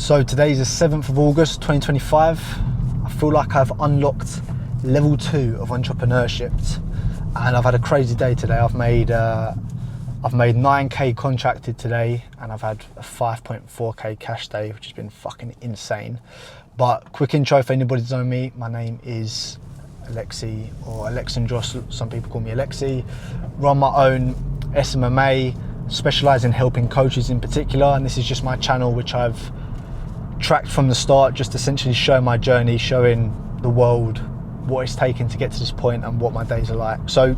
So today's the 7th of August 2025. I feel like I've unlocked level 2 of entrepreneurship, and I've had a crazy day today. I've made 9k contracted today, and I've had a 5.4k cash day, which has been fucking insane. But quick intro for anybody who's known me, my name is Alexi, or Alexandros, some people call me Alexi. Run my own SMMA, specialise in helping coaches in particular, and this is just my channel which I've tracked from the start, just essentially showing my journey, showing the world what it's taken to get to this point and what my days are like. So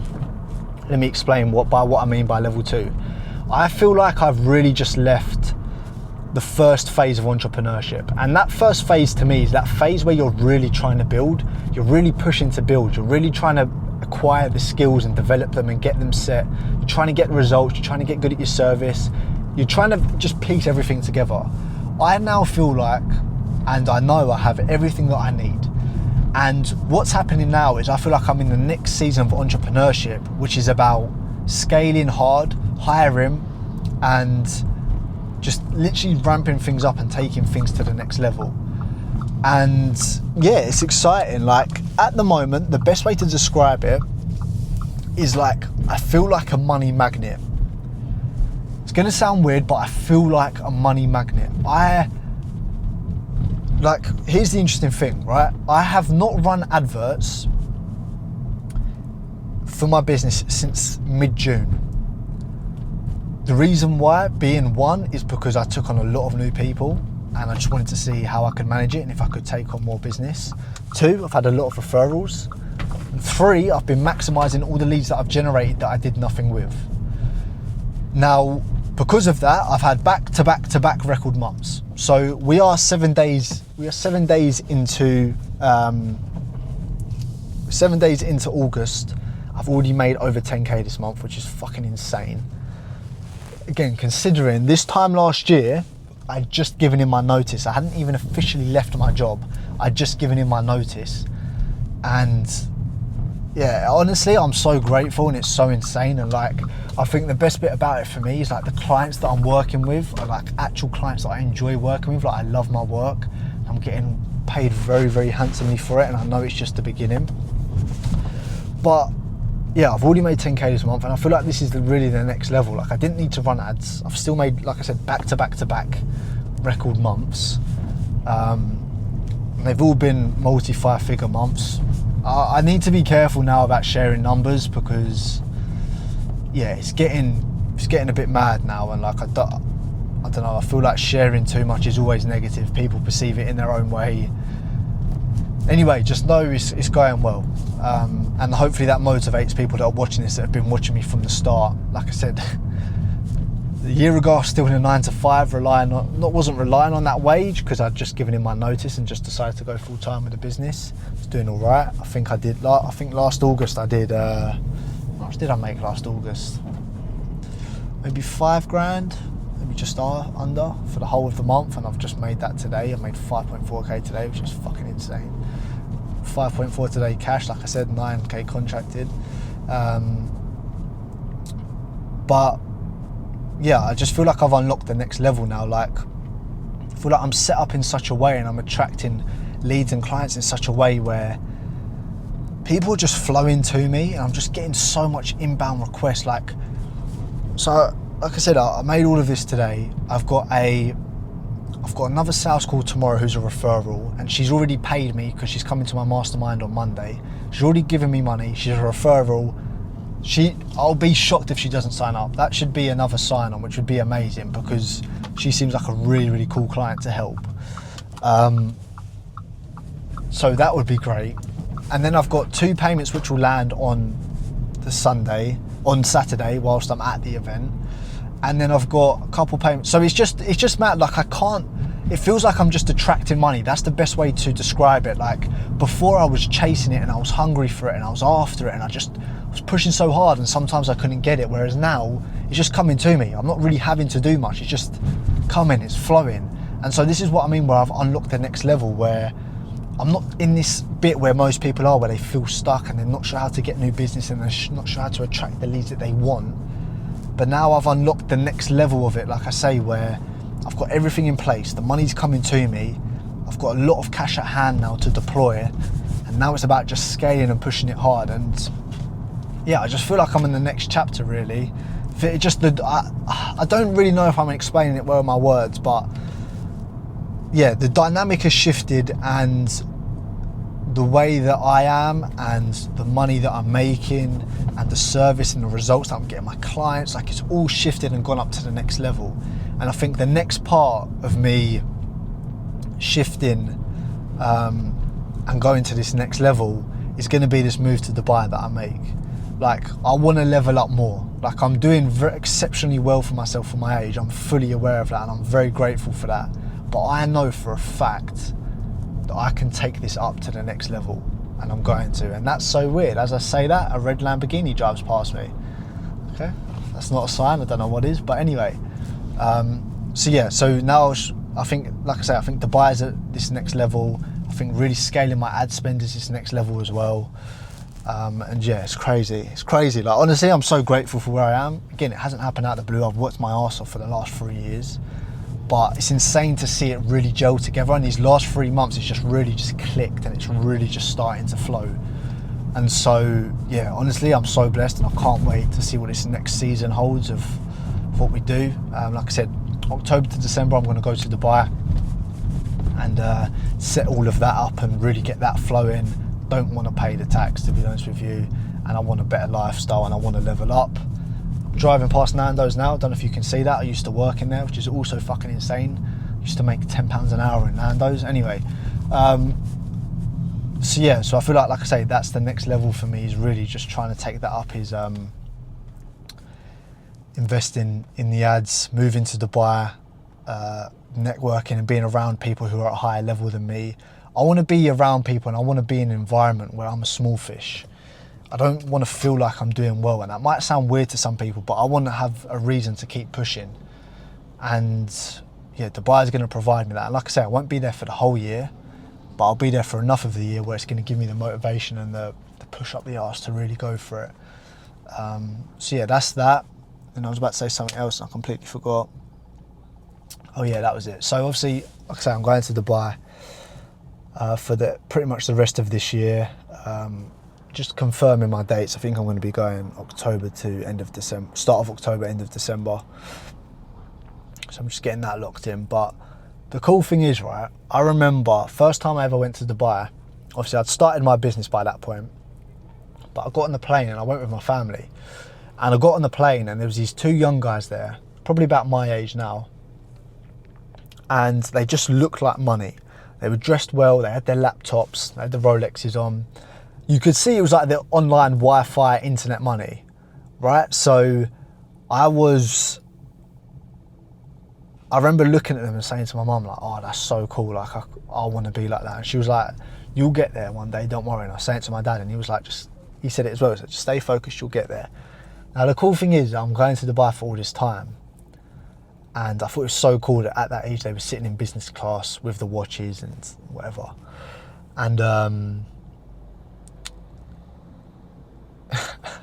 let me explain what I mean by level 2. I feel like I've really just left the first phase of entrepreneurship, and that first phase to me is that phase where you're really trying to build, you're really pushing to build, you're really trying to acquire the skills and develop them and get them set. You're trying to get results, you're trying to get good at your service, you're trying to just piece everything together. I now feel like, and I know I have everything that I need. And what's happening now is I feel like I'm in the next season of entrepreneurship, which is about scaling hard, hiring, and just literally ramping things up and taking things to the next level. And yeah, it's exciting. Like at the moment, the best way to describe it is like, I feel like a money magnet. It's gonna sound weird, but I feel like a money magnet. Here's the interesting thing, right? I have not run adverts for my business since mid-June. The reason why being, one, is because I took on a lot of new people and I just wanted to see how I could manage it and if I could take on more business. 2, I've had a lot of referrals. And 3, I've been maximizing all the leads that I've generated that I did nothing with. Now, because of that, I've had back-to-back record months. So we are 7 days into August. I've already made over 10k this month, which is fucking insane. Again, considering this time last year, I'd just given in my notice. I hadn't even officially left my job. I'd just given in my notice. And yeah, honestly, I'm so grateful and it's so insane. And like, I think the best bit about it for me is like the clients that I'm working with are like actual clients that I enjoy working with. Like I love my work. I'm getting paid very, very handsomely for it. And I know it's just the beginning. But yeah, I've already made 10k this month, and I feel like this is really the next level. Like I didn't need to run ads. I've still made, like I said, back-to-back record months. They've all been multi-5-figure months. I need to be careful now about sharing numbers because, yeah, it's getting a bit mad now, and like I don't know. I feel like sharing too much is always negative. People perceive it in their own way. Anyway, just know it's going well, and hopefully that motivates people that are watching this, that have been watching me from the start. Like I said, a year ago I was still in a 9-to-5, wasn't relying on that wage because I'd just given in my notice and just decided to go full time with the business. I was doing all right. I think last August I did. How much did I make last August? Maybe 5 grand. Maybe just under for the whole of the month, and I've just made that today. I made 5.4k today, which is fucking insane. 5.4 today cash, like I said, 9k contracted. But yeah, I just feel like I've unlocked the next level now. Like I feel like I'm set up in such a way and I'm attracting leads and clients in such a way where people are just flowing to me, and I'm just getting so much inbound requests. Like I said, I made all of this today. I've got another sales call tomorrow who's a referral, and she's already paid me because she's coming to my mastermind on Monday. She's already given me money. She's a referral. I'll be shocked if she doesn't sign up. That should be another sign on, which would be amazing because she seems like a really, really cool client to help. So that would be great. And then I've got 2 payments which will land on Saturday whilst I'm at the event. And then I've got a couple payments. So it's just mad. Like it feels like I'm just attracting money. That's the best way to describe it. Like before I was chasing it and I was hungry for it and I was after it and I was pushing so hard and sometimes I couldn't get it. Whereas now it's just coming to me. I'm not really having to do much. It's just coming, it's flowing. And so this is what I mean where I've unlocked the next level, where I'm not in this bit where most people are, where they feel stuck and they're not sure how to get new business and they're not sure how to attract the leads that they want. But now I've unlocked the next level of it, like I say, where I've got everything in place, the money's coming to me, I've got a lot of cash at hand now to deploy, and now it's about just scaling and pushing it hard. And yeah, I just feel like I'm in the next chapter, really. I don't really know if I'm explaining it well in my words, but yeah, the dynamic has shifted, and the way that I am and the money that I'm making and the service and the results that I'm getting my clients, like, it's all shifted and gone up to the next level. And I think the next part of me shifting and going to this next level is going to be this move to Dubai that I make. Like, I want to level up more. Like, I'm doing exceptionally well for myself for my age. I'm fully aware of that, and I'm very grateful for that. But I know for a fact that I can take this up to the next level, and I'm going to. And that's so weird. As I say that, a red Lamborghini drives past me. Okay, that's not a sign. I don't know what is, but anyway. So yeah, so now I think, like I say, I think Dubai is at this next level. I think really scaling my ad spend is this next level as well. And yeah, it's crazy. It's crazy. Like, honestly, I'm so grateful for where I am. Again, it hasn't happened out of the blue. I've worked my arse off for the last 3 years, but it's insane to see it really gel together. And these last 3 months, it's just really just clicked, and it's really just starting to flow. And so, yeah, honestly, I'm so blessed, and I can't wait to see what this next season holds of what we do. Like I said, October to December, I'm going to go to Dubai and set all of that up and really get that flowing. Don't want to pay the tax, to be honest with you, and I want a better lifestyle, and I want to level up. I'm driving past Nando's now. I don't know if you can see that. I used to work in there, which is also fucking insane. I used to make £10 an hour in Nando's. Anyway, so yeah, so I feel like I say, that's the next level for me, is really just trying to take that up, is investing in the ads, moving to Dubai, networking and being around people who are at a higher level than me. I want to be around people, and I want to be in an environment where I'm a small fish. I don't want to feel like I'm doing well, and that might sound weird to some people, but I want to have a reason to keep pushing. And yeah, Dubai is going to provide me that. And like I say, I won't be there for the whole year, but I'll be there for enough of the year where it's going to give me the motivation and the push up the arse to really go for it. So yeah, that's that. And I was about to say something else and I completely forgot. Oh yeah, that was it. So obviously, like I say, I'm going to Dubai for pretty much the rest of this year. Just confirming my dates. I think I'm going to be going October to end of December, start of October, end of December. So I'm just getting that locked in. But the cool thing is, right, I remember first time I ever went to Dubai. Obviously, I'd started my business by that point, but I got on the plane and I went with my family. And I got on the plane and there was these 2 young guys there, probably about my age now. And they just looked like money. They were dressed well, they had their laptops, they had the Rolexes on. You could see it was like the online Wi-Fi internet money, right? So I remember looking at them and saying to my mum, like, oh, that's so cool, like, I want to be like that. And she was like, you'll get there one day, don't worry. And I was saying it to my dad, and he was like, he said it as well, he said, just stay focused, you'll get there. Now the cool thing is, I'm going to Dubai for all this time, and I thought it was so cool that at that age they were sitting in business class with the watches and whatever. And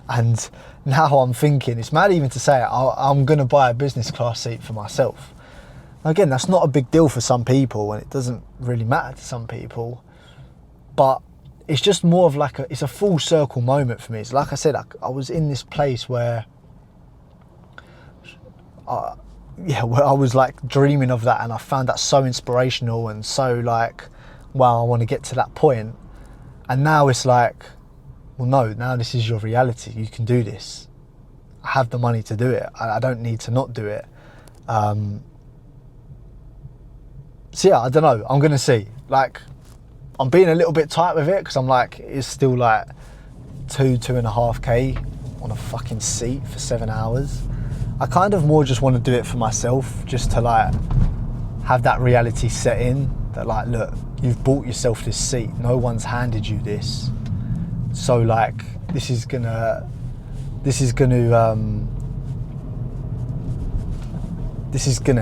and now I'm thinking, it's mad even to say it, I'm going to buy a business class seat for myself. Again, that's not a big deal for some people, and it doesn't really matter to some people, but it's just more of like it's a full circle moment for me. It's like I said, I was in this place where where I was like dreaming of that, and I found that so inspirational and so like, wow, I want to get to that point. And now it's like, well, no, now this is your reality. You can do this. I have the money to do it. I don't need to not do it. So yeah, I don't know. I'm going to see. Like, I'm being a little bit tight with it because I'm like, it's still like 2.5K on a fucking seat for 7 hours. I kind of more just want to do it for myself, just to like have that reality set in that like, look, you've bought yourself this seat. No one's handed you this. So like, this is gonna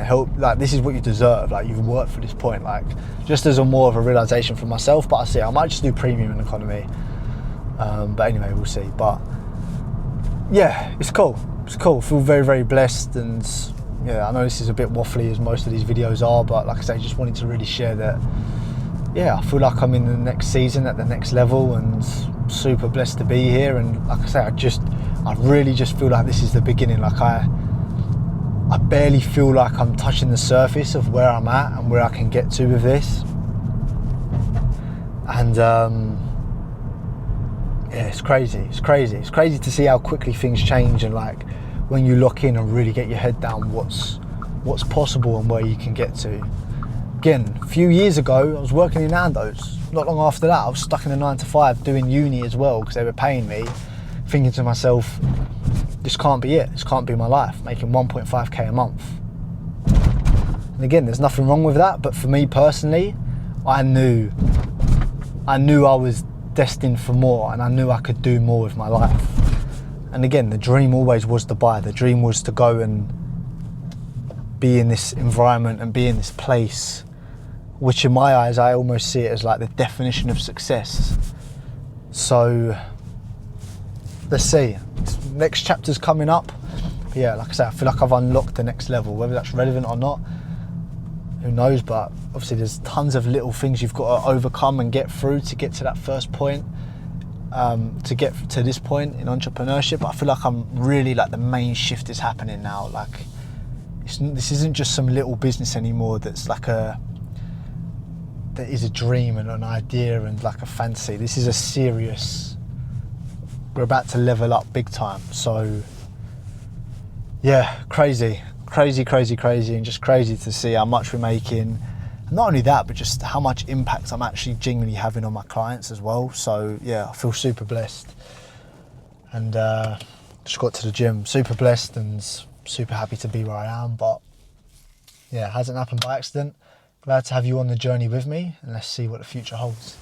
help. Like, this is what you deserve. Like, you've worked for this point. Like, just as a more of a realization for myself. But I might just do premium and economy. But anyway, we'll see. But yeah, it's cool. It's cool. I feel very, very blessed, and yeah, I know this is a bit waffly as most of these videos are, but like I say, just wanted to really share that, yeah, I feel like I'm in the next season at the next level and super blessed to be here. And like I say, I really just feel like this is the beginning. Like I barely feel like I'm touching the surface of where I'm at and where I can get to with this. And yeah, it's crazy. It's crazy to see how quickly things change, and like when you lock in and really get your head down what's possible and where you can get to. Again, a few years ago, I was working in Nando's. Not long after that, I was stuck in a 9-to-5 doing uni as well because they were paying me, thinking to myself, this can't be it. This can't be my life, making 1.5k a month. And again, there's nothing wrong with that, but for me personally, I knew I was destined for more, and I knew I could do more with my life. And again, the dream always was to buy. The dream was to go and be in this environment and be in this place, which in my eyes, I almost see it as like the definition of success. So let's see, next chapter's coming up. But yeah, like I said, I feel like I've unlocked the next level. Whether that's relevant or not, who knows? But obviously there's tons of little things you've got to overcome and get through to get to that first point, to get to this point in entrepreneurship. But I feel like I'm really, like, the main shift is happening now. Like this isn't just some little business anymore that's like that is a dream and an idea and like a fantasy. This is a serious, we're about to level up big time. So yeah, crazy, and just crazy to see how much we're making. And not only that, but just how much impact I'm actually genuinely having on my clients as well. So yeah, I feel super blessed, and just got to the gym, super blessed and super happy to be where I am. But yeah, it hasn't happened by accident. Glad to have you on the journey with me, and let's see what the future holds.